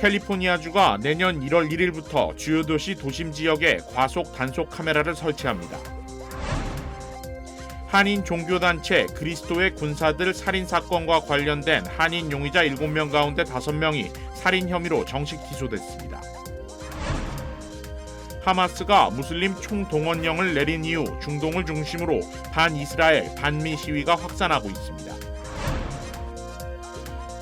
캘리포니아주가 내년 1월 1일부터 주요 도시 도심 지역에 과속 단속 카메라를 설치합니다. 한인 종교단체 그리스도의 군사들 살인사건과 관련된 한인 용의자 7명 가운데 5명이 살인 혐의로 정식 기소됐습니다. 하마스가 무슬림 총동원령을 내린 이후 중동을 중심으로 반이스라엘, 반미 시위가 확산하고 있습니다.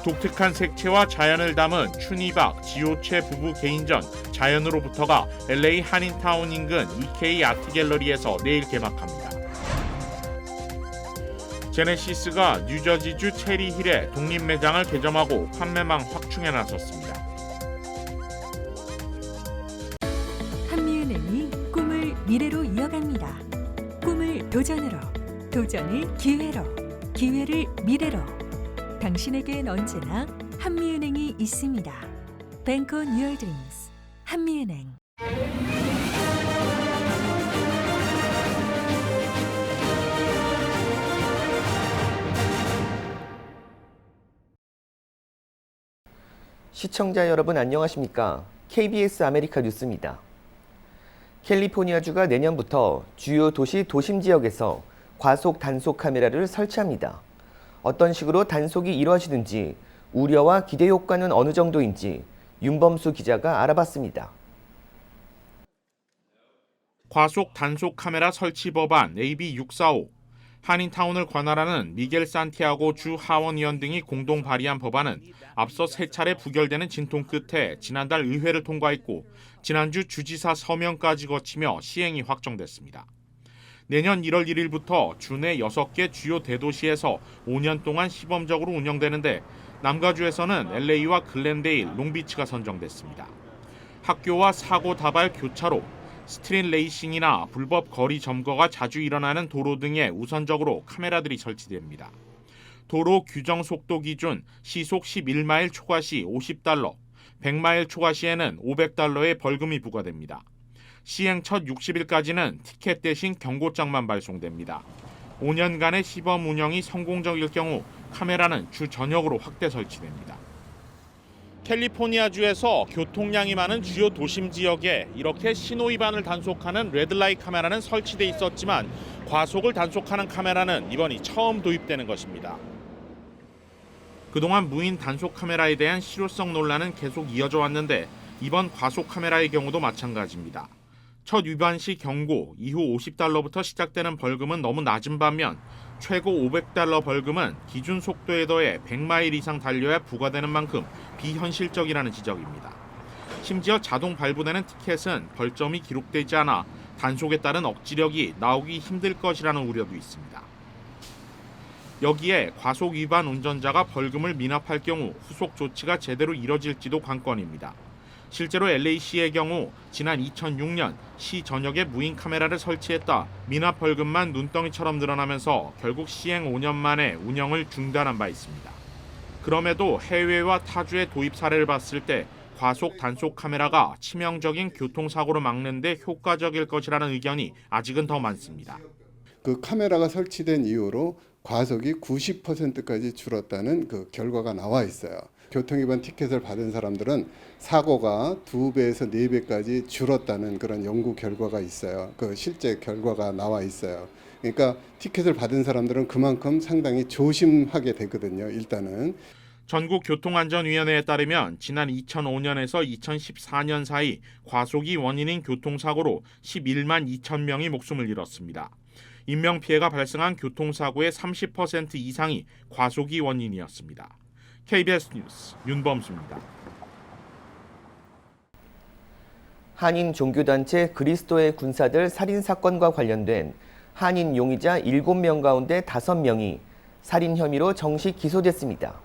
독특한 색채와 자연을 담은 추니박, 지오체 부부 개인전 자연으로부터가 LA 한인타운 인근 EK 아트갤러리에서 내일 개막합니다. 제네시스가 뉴저지주 체리힐에 독립매장을 개점하고 판매망 확충에 나섰습니다. 한미은행이 꿈을 미래로 이어갑니다. 꿈을 도전으로, 도전을 기회로, 기회를 미래로. 당신에겐 언제나 한미은행이 있습니다. Bank on your dreams. 한미은행. 시청자 여러분 안녕하십니까? KBS 아메리카 뉴스입니다. 캘리포니아주가 내년부터 주요 도시 도심 지역에서 과속 단속 카메라를 설치합니다. 어떤 식으로 단속이 이루어지는지, 우려와 기대 효과는 어느 정도인지 윤범수 기자가 알아봤습니다. 과속 단속 카메라 설치 법안 AB 645, 한인타운을 관할하는 미겔 산티아고 주 하원의원 등이 공동 발의한 법안은 앞서 3차례 부결되는 진통 끝에 지난달 의회를 통과했고 지난주 주지사 서명까지 거치며 시행이 확정됐습니다. 내년 1월 1일부터 주내 6개 주요 대도시에서 5년 동안 시범적으로 운영되는데 남가주에서는 LA와 글렌데일, 롱비치가 선정됐습니다. 학교와 사고 다발 교차로, 스트릿 레이싱이나 불법 거리 점거가 자주 일어나는 도로 등에 우선적으로 카메라들이 설치됩니다. 도로 규정 속도 기준 시속 11마일 초과 시 $50, 100마일 초과 시에는 $500의 벌금이 부과됩니다. 시행 첫 60일까지는 티켓 대신 경고장만 발송됩니다. 5년간의 시범 운영이 성공적일 경우 카메라는 주 전역으로 확대 설치됩니다. 캘리포니아주에서 교통량이 많은 주요 도심 지역에 이렇게 신호 위반을 단속하는 레드라이트 카메라는 설치돼 있었지만 과속을 단속하는 카메라는 이번이 처음 도입되는 것입니다. 그동안 무인 단속 카메라에 대한 실효성 논란은 계속 이어져 왔는데 이번 과속 카메라의 경우도 마찬가지입니다. 첫 위반 시 경고, 이후 $50부터 시작되는 벌금은 너무 낮은 반면 최고 $500 벌금은 기준 속도에 더해 100마일 이상 달려야 부과되는 만큼 비현실적이라는 지적입니다. 심지어 자동 발부되는 티켓은 벌점이 기록되지 않아 단속에 따른 억지력이 나오기 힘들 것이라는 우려도 있습니다. 여기에 과속 위반 운전자가 벌금을 미납할 경우 후속 조치가 제대로 이뤄질지도 관건입니다. 실제로 LA시의 경우 지난 2006년 시 전역에 무인 카메라를 설치했다 미납 벌금만 눈덩이처럼 늘어나면서 결국 시행 5년 만에 운영을 중단한 바 있습니다. 그럼에도 해외와 타주의 도입 사례를 봤을 때 과속 단속 카메라가 치명적인 교통사고를 막는 데 효과적일 것이라는 의견이 아직은 더 많습니다. 그 카메라가 설치된 이후로 과속이 90%까지 줄었다는 그 결과가 나와 있어요. 교통위반 티켓을 받은 사람들은 사고가 2배에서 4배까지 줄었다는 그런 연구 결과가 있어요. 그 실제 결과가 나와 있어요. 그러니까 티켓을 받은 사람들은 그만큼 상당히 조심하게 되거든요. 일단은. 전국교통안전위원회에 따르면 지난 2005년에서 2014년 사이 과속이 원인인 교통사고로 11만 2천 명이 목숨을 잃었습니다. 인명피해가 발생한 교통사고의 30% 이상이 과속이 원인이었습니다. KBS 뉴스 윤범수입니다. 한인 종교단체 그리스도의 군사들 살인사건과 관련된 한인 용의자 7명 가운데 5명이 살인 혐의로 정식 기소됐습니다.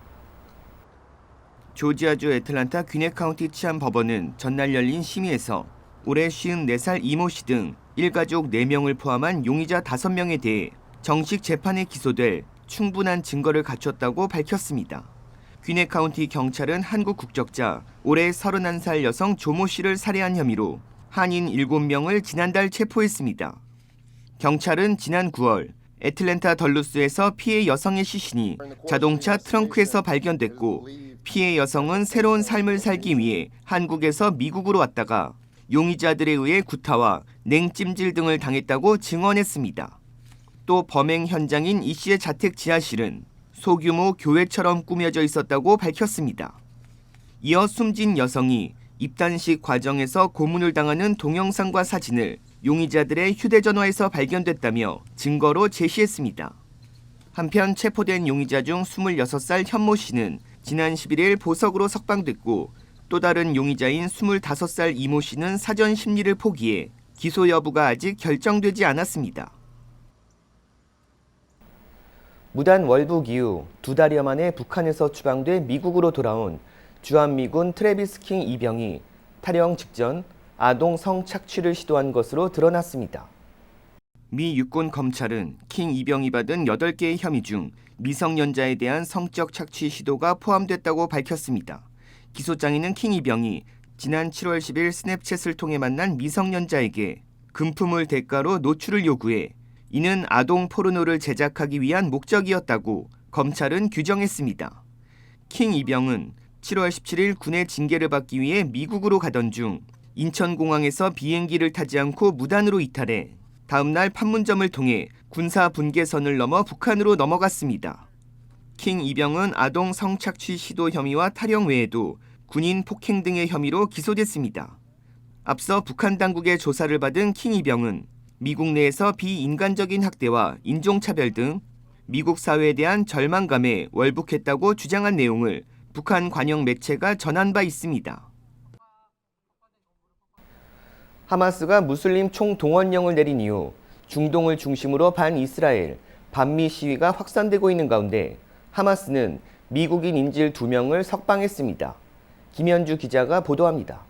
조지아주 애틀란타 귀넷 카운티 치안법원은 전날 열린 심의에서 올해 54살 이모 씨 등 일가족 4명을 포함한 용의자 5명에 대해 정식 재판에 기소될 충분한 증거를 갖췄다고 밝혔습니다. 귀넷 카운티 경찰은 한국 국적자 올해 31살 여성 조모 씨를 살해한 혐의로 한인 7명을 지난달 체포했습니다. 경찰은 지난 9월 애틀랜타 덜루스에서 피해 여성의 시신이 자동차 트렁크에서 발견됐고 피해 여성은 새로운 삶을 살기 위해 한국에서 미국으로 왔다가 용의자들에 의해 구타와 냉찜질 등을 당했다고 증언했습니다. 또 범행 현장인 이 씨의 자택 지하실은 소규모 교회처럼 꾸며져 있었다고 밝혔습니다. 이어 숨진 여성이 입단식 과정에서 고문을 당하는 동영상과 사진을 용의자들의 휴대전화에서 발견됐다며 증거로 제시했습니다. 한편 체포된 용의자 중 26살 현모 씨는 지난 11일 보석으로 석방됐고 또 다른 용의자인 25살 이모 씨는 사전 심리를 포기해 기소 여부가 아직 결정되지 않았습니다. 무단 월북 이후 2달여 만에 북한에서 추방돼 미국으로 돌아온 주한미군 트래비스 킹 이병이 탈영 직전 아동 성착취를 시도한 것으로 드러났습니다. 미 육군 검찰은 킹 이병이 받은 8개의 혐의 중 미성년자에 대한 성적 착취 시도가 포함됐다고 밝혔습니다. 기소장에는 킹 이병이 지난 7월 10일 스냅챗을 통해 만난 미성년자에게 금품을 대가로 노출을 요구해 이는 아동 포르노를 제작하기 위한 목적이었다고 검찰은 규정했습니다. 킹 이병은 7월 17일 군의 징계를 받기 위해 미국으로 가던 중 인천공항에서 비행기를 타지 않고 무단으로 이탈해 다음 날 판문점을 통해 군사 분계선을 넘어 북한으로 넘어갔습니다. 킹 이병은 아동 성착취 시도 혐의와 탈영 외에도 군인 폭행 등의 혐의로 기소됐습니다. 앞서 북한 당국의 조사를 받은 킹 이병은 미국 내에서 비인간적인 학대와 인종차별 등 미국 사회에 대한 절망감에 월북했다고 주장한 내용을 북한 관영 매체가 전한 바 있습니다. 하마스가 무슬림 총동원령을 내린 이후 중동을 중심으로 반이스라엘, 반미 시위가 확산되고 있는 가운데 하마스는 미국인 인질 2명을 석방했습니다. 김현주 기자가 보도합니다.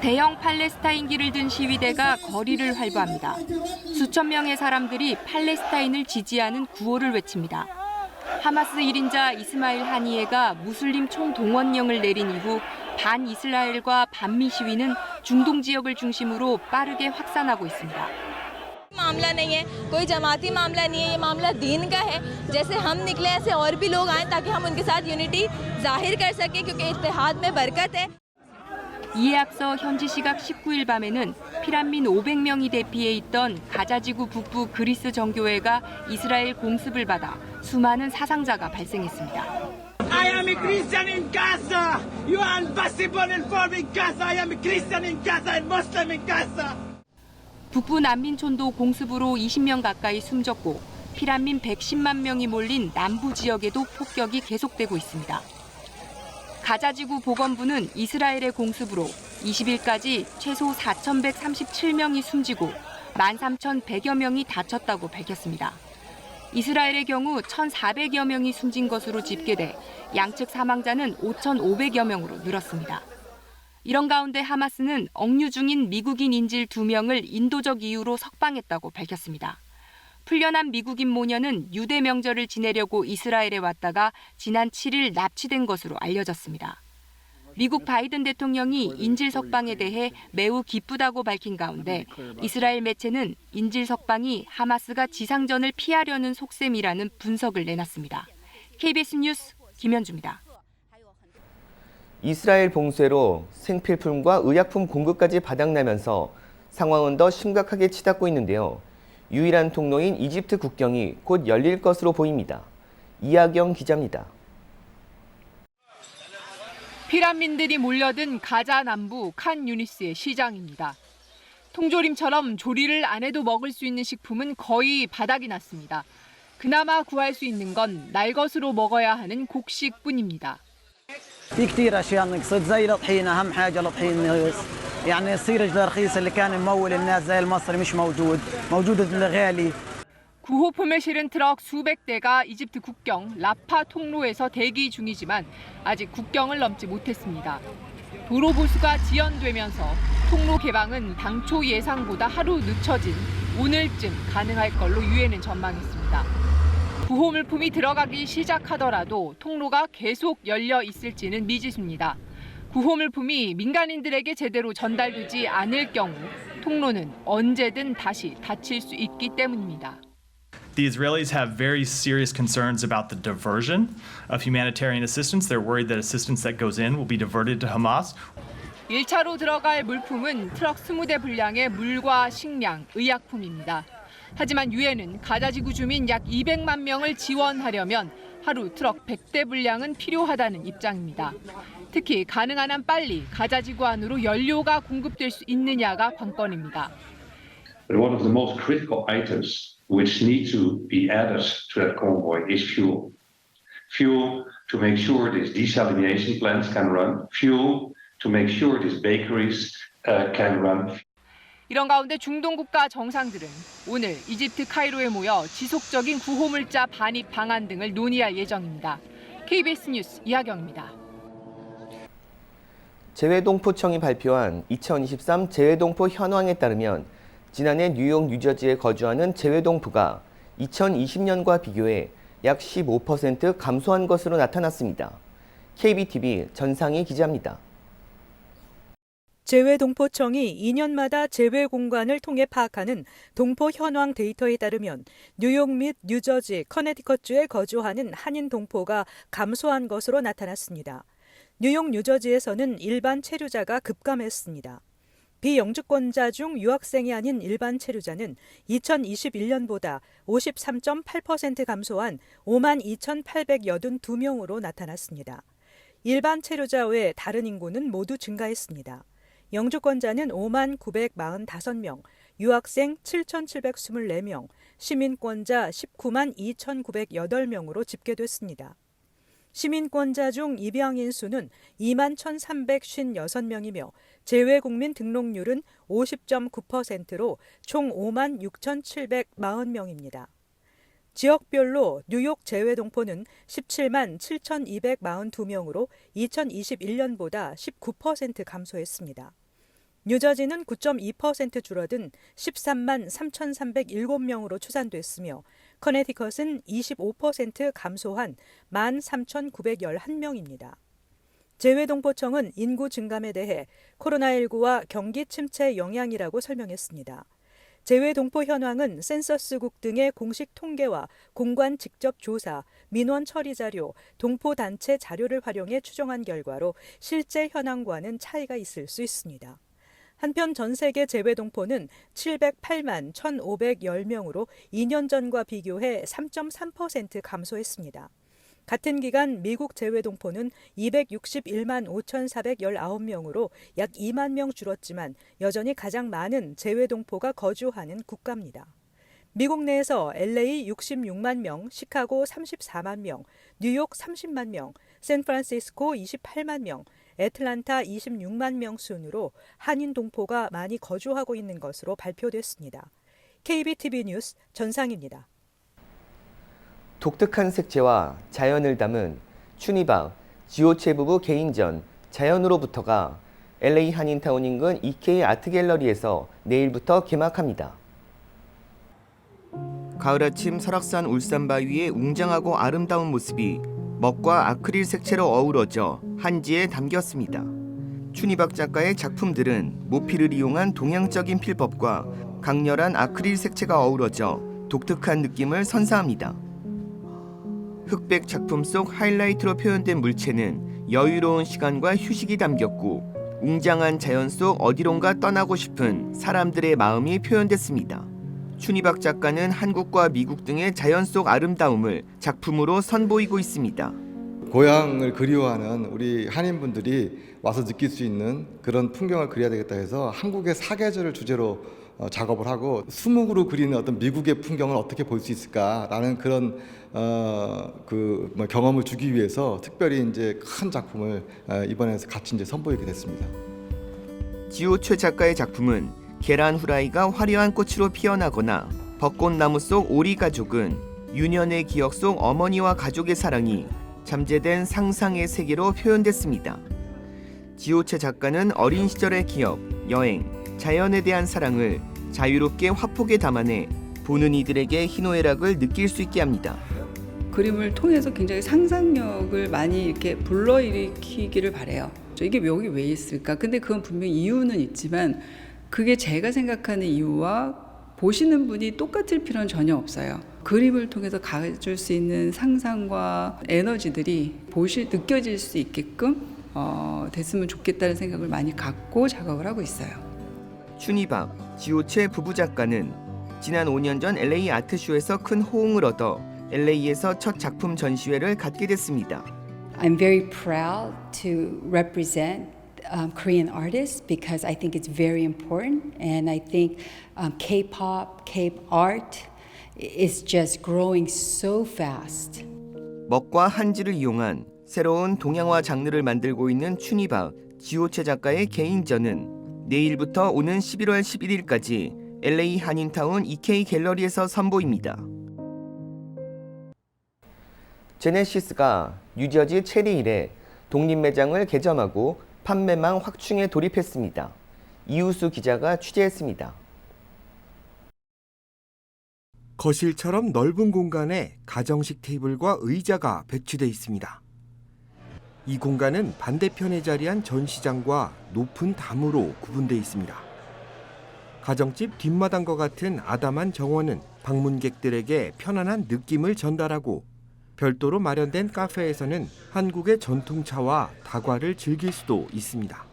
대형 팔레스타인기를 든 시위대가 거리를 활보합니다. 수천 명의 사람들이 팔레스타인을 지지하는 구호를 외칩니다. 하마스 1인자 이스마일 하니예가 무슬림 총동원령을 내린 이후 반이스라엘과 반미 시위는 중동 지역을 중심으로 빠르게 확산하고 있습니다. मामला नहीं है, कोई जमाती मामला नहीं है, ये मामला दीन का है। जैसे हम निकले ऐसे और भी लोग आए ताकि हम उनके साथ यूनिटी जाहिर कर सकें क्योंकि इत्तेहाद में बरकत है। 이에 앞서 현지 시각 19일 밤에는 피란민 500명이 대피해 있던 가자지구 북부 그리스 정교회가 이스라엘 공습을 받아 수많은 사상자가 발생했습니다. I am a Christian in Gaza. You are impossible informing Gaza. I am a Christian in Gaza and Muslim in Gaza. 북부 난민촌도 공습으로 20명 가까이 숨졌고 피란민 110만 명이 몰린 남부 지역에도 폭격이 계속되고 있습니다. 가자지구 보건부는 이스라엘의 공습으로 20일까지 최소 4,137명이 숨지고 13,100여 명이 다쳤다고 밝혔습니다. 이스라엘의 경우 1,400여 명이 숨진 것으로 집계돼 양측 사망자는 5,500여 명으로 늘었습니다. 이런 가운데 하마스는 억류 중인 미국인 인질 2명을 인도적 이유로 석방했다고 밝혔습니다. 풀려난 미국인 모녀는 유대 명절을 지내려고 이스라엘에 왔다가 지난 7일 납치된 것으로 알려졌습니다. 미국 바이든 대통령이 인질 석방에 대해 매우 기쁘다고 밝힌 가운데 이스라엘 매체는 인질 석방이 하마스가 지상전을 피하려는 속셈이라는 분석을 내놨습니다. KBS 뉴스 김현주입니다. 이스라엘 봉쇄로 생필품과 의약품 공급까지 바닥나면서 상황은 더 심각하게 치닫고 있는데요. 유일한 통로인 이집트 국경이 곧 열릴 것으로 보입니다. 이하경 기자입니다. 피란민들이 몰려든 가자 남부 칸 유니스의 시장입니다. 통조림처럼 조리를 안 해도 먹을 수 있는 식품은 거의 바닥이 났습니다. 그나마 구할 수 있는 건 날것으로 먹어야 하는 곡식뿐입니다. في كثير اشياء نقصت زي الطحينه اهم حاجه الطحين نقص يعني يصير الرخيص اللي كان ممول الناس زي المصري مش موجود الغالي 구호품을 실은 트럭 수백 대가 이집트 국경 라파 통로에서 대기 중이지만 아직 국경을 넘지 못했습니다. 도로 보수가 지연되면서 통로 개방은 당초 예상보다 하루 늦춰진 오늘쯤 가능할 걸로 유엔은 전망했습니다. 구호 물품이 들어가기 시작하더라도 통로가 계속 열려 있을지는 미지수입니다. 구호 물품이 민간인들에게 제대로 전달되지 않을 경우 통로는 언제든 다시 닫힐 수 있기 때문입니다. The Israelis have very serious concerns about the diversion of humanitarian assistance. They're worried that assistance that goes in will be diverted to Hamas. 1차로 들어갈 물품은 트럭 20대 분량의 물과 식량, 의약품입니다. 하지만 유엔은 가자지구 주민 약 200만 명을 지원하려면 하루 트럭 100대 분량은 필요하다는 입장입니다. 특히 가능한 한 빨리 가자지구 안으로 연료가 공급될 수 있느냐가 관건입니다. But one of the most critical items which need to be added to that convoy is fuel. Fuel to make sure these desalination plants can run. Fuel to make sure these bakeries can run. 이런 가운데 중동 국가 정상들은 오늘 이집트 카이로에 모여 지속적인 구호물자 반입 방안 등을 논의할 예정입니다. KBS 뉴스 이하경입니다. 재외동포청이 발표한 2023 재외동포 현황에 따르면 지난해 뉴욕, 뉴저지에 거주하는 재외동포가 2020년과 비교해 약 15% 감소한 것으로 나타났습니다. KBTV 전상희 기자입니다. 재외동포청이 2년마다 재외 공간을 통해 파악하는 동포 현황 데이터에 따르면 뉴욕 및 뉴저지, 커네티컷주에 거주하는 한인 동포가 감소한 것으로 나타났습니다. 뉴욕, 뉴저지에서는 일반 체류자가 급감했습니다. 비영주권자 중 유학생이 아닌 일반 체류자는 2021년보다 53.8% 감소한 52,882명으로 나타났습니다. 일반 체류자 외 다른 인구는 모두 증가했습니다. 영주권자는 59,945명, 유학생 7,724명, 시민권자 192,2,908명으로 집계됐습니다. 시민권자 중 입양인 수는 21,356명이며 재외국민 등록률은 50.9%로 총 56,740명입니다. 지역별로 뉴욕 재외동포는 177만 7,242명으로 2021년보다 19% 감소했습니다. 뉴저지는 9.2% 줄어든 13만 3,307명으로 추산됐으며 커네티컷은 25% 감소한 13,911명입니다. 재외동포청은 인구 증감에 대해 코로나19와 경기 침체 영향이라고 설명했습니다. 재외동포 현황은 센서스국 등의 공식 통계와 공관 직접 조사, 민원 처리 자료, 동포단체 자료를 활용해 추정한 결과로 실제 현황과는 차이가 있을 수 있습니다. 한편 전 세계 재외동포는 708만 1,510명으로 2년 전과 비교해 3.3% 감소했습니다. 같은 기간 미국 재외동포는 261만 5,419명으로 약 2만 명 줄었지만 여전히 가장 많은 재외동포가 거주하는 국가입니다. 미국 내에서 LA 66만 명, 시카고 34만 명, 뉴욕 30만 명, 샌프란시스코 28만 명, 애틀란타 26만 명 순으로 한인 동포가 많이 거주하고 있는 것으로 발표됐습니다. KBTV 뉴스 전상입니다. 독특한 색채와 자연을 담은 추니박, 지오체 부부 개인전, 자연으로부터가 LA 한인타운 인근 EK 아트갤러리에서 내일부터 개막합니다. 가을 아침 설악산 울산바위의 웅장하고 아름다운 모습이 먹과 아크릴 색채로 어우러져 한지에 담겼습니다. 추니박 작가의 작품들은 모피를 이용한 동양적인 필법과 강렬한 아크릴 색채가 어우러져 독특한 느낌을 선사합니다. 흑백 작품 속 하이라이트로 표현된 물체는 여유로운 시간과 휴식이 담겼고 웅장한 자연 속 어디론가 떠나고 싶은 사람들의 마음이 표현됐습니다. 추니박 작가는 한국과 미국 등의 자연 속 아름다움을 작품으로 선보이고 있습니다. 고향을 그리워하는 우리 한인분들이 와서 느낄 수 있는 그런 풍경을 그려야 되겠다 해서 한국의 사계절을 주제로 작업을 하고 수묵으로 그리는 어떤 미국의 풍경을 어떻게 볼 수 있을까라는 그런 경험을 주기 위해서 특별히 이제 큰 작품을 이번에 같이 이제 선보이게 됐습니다. 지오최 작가의 작품은 계란 후라이가 화려한 꽃으로 피어나거나 벚꽃나무 속 오리 가족은 유년의 기억 속 어머니와 가족의 사랑이 잠재된 상상의 세계로 표현됐습니다. 지오채 작가는 어린 시절의 기억, 여행, 자연에 대한 사랑을 자유롭게 화폭에 담아내 보는 이들에게 희노애락을 느낄 수 있게 합니다. 그림을 통해서 굉장히 상상력을 많이 이렇게 불러일으키기를 바래요. 이게 여기 왜 있을까? 근데 그건 분명히 이유는 있지만 그게 제가 생각하는 이유와 보시는 분이 똑같을 필요는 전혀 없어요. 그림을 통해서 가질 수 있는 상상과 에너지들이 느껴질 수 있게끔 됐으면 좋겠다는 생각을 많이 갖고 작업을 하고 있어요. 춘희박, 지오체 부부 작가는 지난 5년 전 LA 아트쇼에서 큰 호응을 얻어 LA에서 첫 작품 전시회를 갖게 됐습니다. I'm very proud to represent Korean artists because I think it's very important, and I think K-pop, K-art is just growing so fast. 먹과 한지를 이용한 새로운 동양화 장르를 만들고 있는 춘희박, 지오체 작가의 개인전은 내일부터 오는 11월 11일까지 LA 한인타운 EK 갤러리에서 선보입니다. 제네시스가 뉴저지 체리힐에 독립매장을 개점하고 판매망 확충에 돌입했습니다. 이우수 기자가 취재했습니다. 거실처럼 넓은 공간에 가정식 테이블과 의자가 배치돼 있습니다. 이 공간은 반대편에 자리한 전시장과 높은 담으로 구분돼 있습니다. 가정집 뒷마당과 같은 아담한 정원은 방문객들에게 편안한 느낌을 전달하고 별도로 마련된 카페에서는 한국의 전통차와 다과를 즐길 수도 있습니다.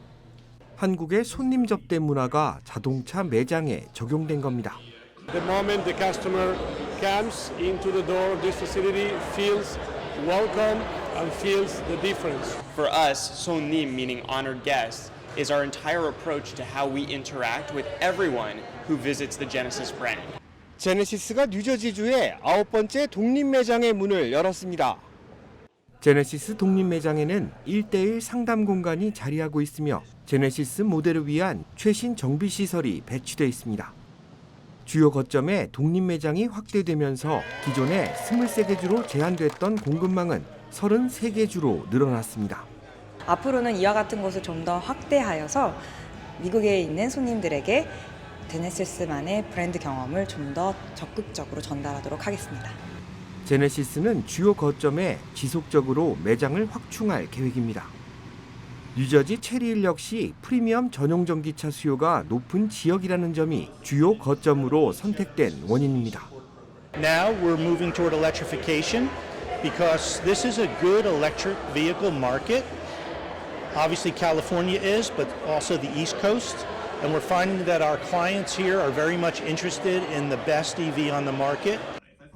한국의 손님 접대 문화가 자동차 매장에 적용된 겁니다. The moment the customer comes into the door of this facility, feels welcome and feels the difference. For us, 손님, meaning honored guests, is our entire approach to how we interact with everyone who visits the Genesis brand. 제네시스가 뉴저지주의 9번째 독립매장의 문을 열었습니다. 제네시스 독립매장에는 1:1 상담 공간이 자리하고 있으며 제네시스 모델을 위한 최신 정비시설이 배치되어 있습니다. 주요 거점에 독립매장이 확대되면서 기존에 23개 주로 제한됐던 공급망은 33개 주로 늘어났습니다. 앞으로는 이와 같은 곳을 좀 더 확대하여서 미국에 있는 손님들에게 제네시스만의 브랜드 경험을 좀 더 적극적으로 전달하도록 하겠습니다. 제네시스는 주요 거점에 지속적으로 매장을 확충할 계획입니다. 뉴저지 체리힐 역시 프리미엄 전용 전기차 수요가 높은 지역이라는 점이 주요 거점으로 선택된 원인입니다. Now we're moving toward electrification because this is a good electric vehicle market. Obviously California is, but also the East Coast. And we're finding that our clients here are very much interested in the best EV on the market.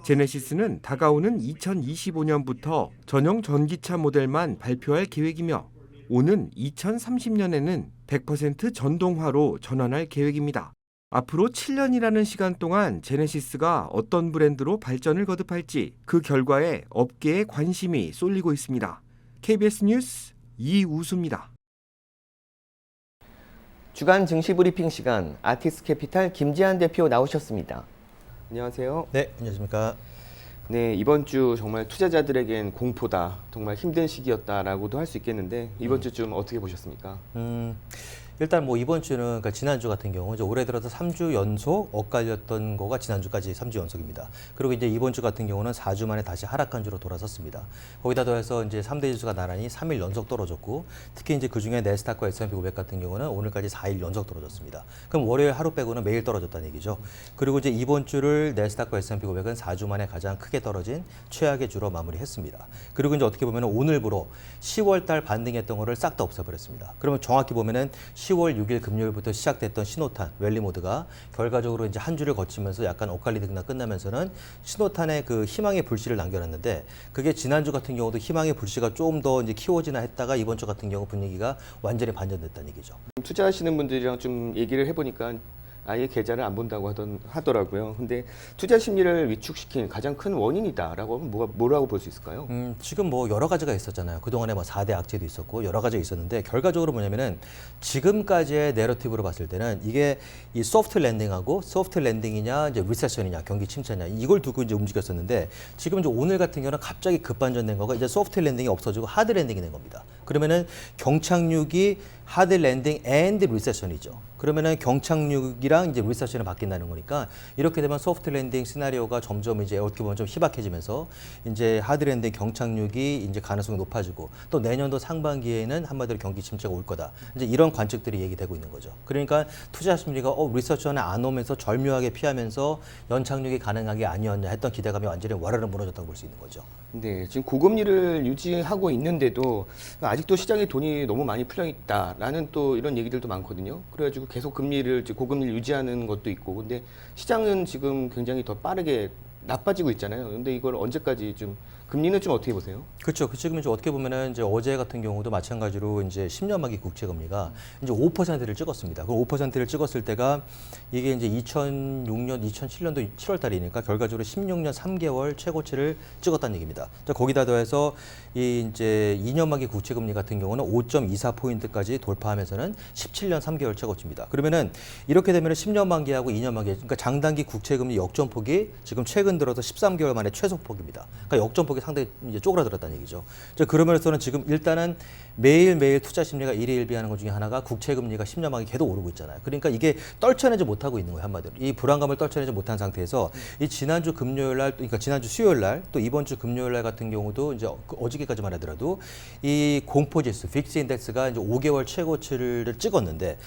제네시스는 다가오는 2025년부터 전용 전기차 모델만 발표할 계획이며 오는 2030년에는 100% 전동화로 전환할 계획입니다. 앞으로 7년이라는 시간 동안 제네시스가 어떤 브랜드로 발전을 거듭할지 그 결과에 업계의 관심이 쏠리고 있습니다. KBS 뉴스 이우수입니다. 주간 증시 브리핑 시간 아티스 캐피탈 김재한 대표 나오셨습니다. 안녕하세요. 네, 안녕하십니까. 네, 이번 주 정말 투자자들에겐 공포다, 정말 힘든 시기였다라고도 할 수 있겠는데 이번 주 좀 어떻게 보셨습니까? 일단 뭐 이번 주는 그러니까 지난주 같은 경우 이제 올해 들어서 3주 연속 엇갈렸던 거가 지난주까지 3주 연속입니다. 그리고 이제 이번 주 같은 경우는 4주 만에 다시 하락한 주로 돌아섰습니다. 거기다 더해서 이제 3대 지수가 나란히 3일 연속 떨어졌고 특히 이제 그중에 내스닥과 S&P 500 같은 경우는 오늘까지 4일 연속 떨어졌습니다. 그럼 월요일 하루 빼고는 매일 떨어졌다는 얘기죠. 그리고 이제 이번 주를 내스닥과 S&P 500은 4주 만에 가장 크게 떨어진 최악의 주로 마무리했습니다. 그리고 이제 어떻게 보면 오늘부로 10월 달 반등했던 거를 싹 다 없애버렸습니다. 그러면 정확히 보면은 10월 6일 금요일부터 시작됐던 신호탄 랠리 모드가 결과적으로 이제 한 주를 거치면서 약간 엇갈리거나 끝나면서는 신호탄의 그 희망의 불씨를 남겨놨는데 그게 지난주 같은 경우도 희망의 불씨가 좀 더 이제 키워지나 했다가 이번 주 같은 경우 분위기가 완전히 반전됐다는 얘기죠. 투자하시는 분들이랑 좀 얘기를 해보니까 아예 계좌를 안 본다고 하더라고요. 근데 투자 심리를 위축시킨 가장 큰 원인이다라고 하면 뭐라고 볼 수 있을까요? 지금 뭐 여러 가지가 있었잖아요. 그동안에 뭐 4대 악재도 있었고 여러 가지가 있었는데 결과적으로 뭐냐면은 지금까지의 내러티브로 봤을 때는 이게 이 소프트 랜딩하고 소프트 랜딩이냐 이제 리세션이냐 경기 침체냐 이걸 두고 이제 움직였었는데 지금 이제 오늘 같은 경우는 갑자기 급반전된 거가 이제 소프트 랜딩이 없어지고 하드 랜딩이 된 겁니다. 그러면은 경착륙이 하드 랜딩 앤드 리세션이죠. 그러면은 경착륙이랑 이제 리세션이 바뀐다는 거니까 이렇게 되면 소프트 랜딩 시나리오가 점점 이제 어떻게 보면 좀 희박해지면서 이제 하드 랜딩 경착륙이 이제 가능성이 높아지고 또 내년도 상반기에는 한마디로 경기 침체가 올 거다. 이제 이런 관측들이 얘기되고 있는 거죠. 그러니까 투자 심리가 리서션에 안 오면서 절묘하게 피하면서 연착륙이 가능한 게 아니었냐 했던 기대감이 완전히 와르르 무너졌다고 볼 수 있는 거죠. 네, 지금 고금리를 유지하고 있는데도 아직도 시장에 돈이 너무 많이 풀려 있다라는 또 이런 얘기들도 많거든요. 그래가지고 계속 고금리를 유지하는 것도 있고, 근데 시장은 지금 굉장히 더 빠르게 나빠지고 있잖아요. 근데 이걸 언제까지 좀 금리는 좀 어떻게 보세요? 그렇죠. 지금 이제 어떻게 보면은 이제 어제 같은 경우도 마찬가지로 이제 10년 만기 국채 금리가 이제 5%를 찍었습니다. 그 5%를 찍었을 때가 이게 이제 2006년, 2007년도 7월 달이니까 결과적으로 16년 3개월 최고치를 찍었다는 얘기입니다. 자, 거기다 더해서 이 이제 2년 만기 국채 금리 같은 경우는 5.24포인트까지 돌파하면서는 17년 3개월 최고치입니다. 그러면은 이렇게 되면은 10년 만기하고 2년 만기, 그러니까 장단기 국채 금리 역전폭이 지금 최근 들어서 13개월 만에 최소폭입니다. 그러니까 역전폭이 상당히 이제 쪼그라들었다는 얘기죠. 그러면서는 지금 일단은 매일매일 투자 심리가 일희일비하는 것 중에 하나가 국채 금리가 10년 만기 계속 오르고 있잖아요. 그러니까 이게 떨쳐내지 못하고 있는 거예요, 한마디로. 이 불안감을 떨쳐내지 못한 상태에서 이 지난주 금요일 날, 그러니까 지난주 수요일 날, 또 이번 주 금요일 날 같은 경우도 이제 어저께까지만 하더라도 이 공포지수, 빅스 인덱스가 이제 5개월 최고치를 찍었는데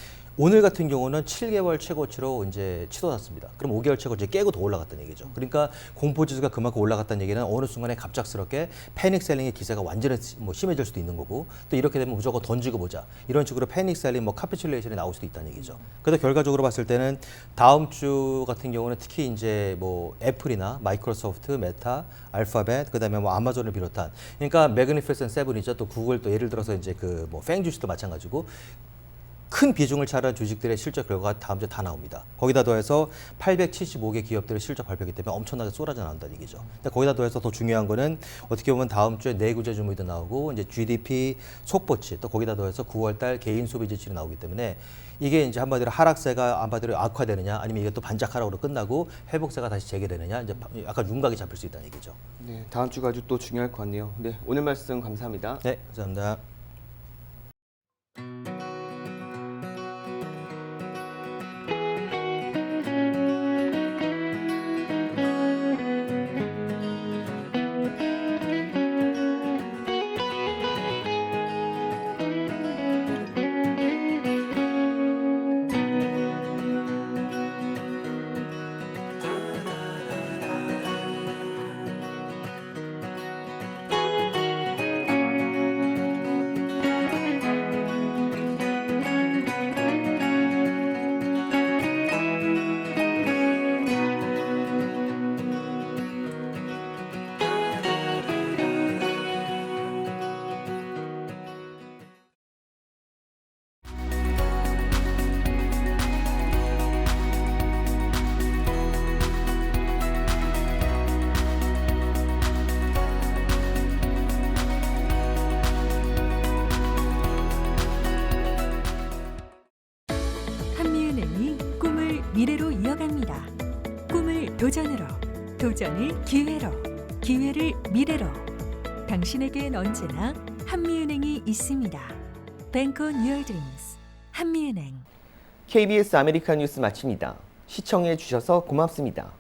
오늘 같은 경우는 7개월 최고치로 이제 치솟았습니다. 그럼 5개월 최고치 깨고 더 올라갔다는 얘기죠. 그러니까 공포지수가 그만큼 올라갔다는 얘기는 어느 순간에 갑작스럽게 패닉 셀링의 기세가 완전히 심해질 수도 있는 거고, 또 이렇게 되면 무조건 던지고 보자, 이런 식으로 패닉 셀링, 카피슐레이션이 나올 수도 있다는 얘기죠. 그래서 결과적으로 봤을 때는 다음 주 같은 경우는 특히 이제 애플이나 마이크로소프트, 메타, 알파벳, 그다음에 아마존을 비롯한, 그러니까 매그니피센트 세븐이죠. 또 구글, 또 예를 들어서 이제 팽주식도 마찬가지고 큰 비중을 차지한 주식들의 실적 결과가 다음 주에 다 나옵니다. 거기다 더해서 875개 기업들의 실적 발표이기 때문에 엄청나게 쏟아져 나온다는 얘기죠. 근데 거기다 더해서 더 중요한 거는 어떻게 보면 다음 주에 내구재 주무위도 나오고 이제 GDP 속보치, 또 거기다 더해서 9월달 개인 소비 지출이 나오기 때문에 이게 이제 한마디로 하락세가 한마디로 악화되느냐, 아니면 이게 또 반짝하락으로 끝나고 회복세가 다시 재개되느냐, 이제 약간 윤곽이 잡힐 수 있다는 얘기죠. 네, 다음 주가 아주 또 중요할 것 같네요. 네, 오늘 말씀 감사합니다. 네, 감사합니다. 미래로 이어갑니다. 꿈을 도전으로, 도전을 기회로, 기회를 미래로. 당신에겐 언제나 한미은행이 있습니다. Bank on your dreams. 한미은행. KBS 아메리칸 뉴스 마칩니다. 시청해 주셔서 고맙습니다.